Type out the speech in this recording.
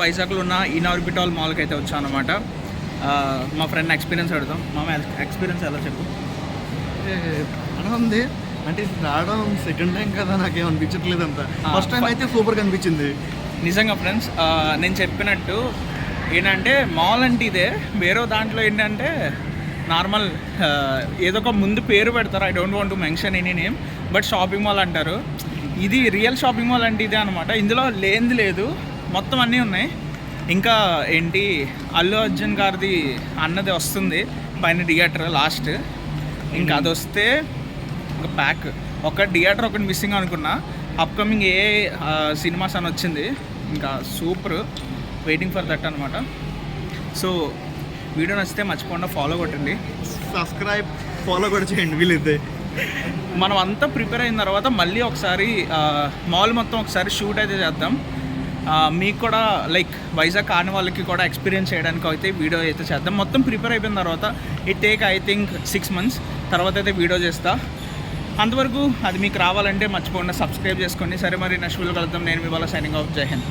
వైజాగ్లో ఉన్న ఇనార్బిటాల్ మాల్కి అయితే వచ్చాను అనమాట. మా ఫ్రెండ్ ఎక్స్పీరియన్స్ అడుగుతాం. మా ఎక్స్పీరియన్స్ ఎలా చెప్పు. అలా ఉంది అంటే రావడం సెకండ్ టైం కదా, నాకేం అనిపించట్లేదు అంత. ఫస్ట్ టైం అయితే సూపర్గా అనిపించింది నిజంగా ఫ్రెండ్స్. నేను చెప్పినట్టు ఏంటంటే మాల్ అంటే ఇదే, వేరే దాంట్లో ఏంటంటే నార్మల్ ఏదో ఒక ముందు పేరు పెడతారు. I don't want to mention any name, but shopping mall అంటారు. ఇది రియల్ షాపింగ్ మాల్ అంటే ఇదే అనమాట. ఇందులో లేనిది లేదు, మొత్తం అన్నీ ఉన్నాయి. ఇంకా ఏంటి అల్లు అర్జున్ గారిది అన్నది వస్తుంది పైన థియేటర్ లాస్ట్. ఇంకా అది వస్తే ఇంకా ప్యాక్. ఒక థియేటర్ ఒకటి మిస్సింగ్ అనుకున్నా. అప్కమింగ్ ఏ సినిమాస్ అని వచ్చింది, ఇంకా సూపర్. వెయిటింగ్ ఫర్ దట్ అనమాట. సో వీడియో నచ్చితే మర్చిపోకుండా ఫాలో కొట్టండి, సబ్స్క్రైబ్ ఫాలో కూడా చేయండి వీలైతే. మనం అంతా ప్రిపేర్ అయిన తర్వాత మళ్ళీ ఒకసారి మాల్ మొత్తం ఒకసారి షూట్ అయితే చేద్దాం. మీకు కూడా లైక్ వైజాగ్ కాని వాళ్ళకి కూడా ఎక్స్పీరియన్స్ చేయడానికి అయితే వీడియో అయితే చేద్దాం. మొత్తం ప్రిపేర్ అయిపోయిన తర్వాత it take I think 6 months తర్వాత అయితే వీడియో చేస్తా. అంతవరకు అది మీకు రావాలంటే మర్చిపోకుండా సబ్స్క్రైబ్ చేసుకోండి. సరే మరి నెక్స్ట్ వీడియో కలుద్దాం. నేను మీ వాళ్ళ సైనింగ్ ఆఫ్. జై హింద్.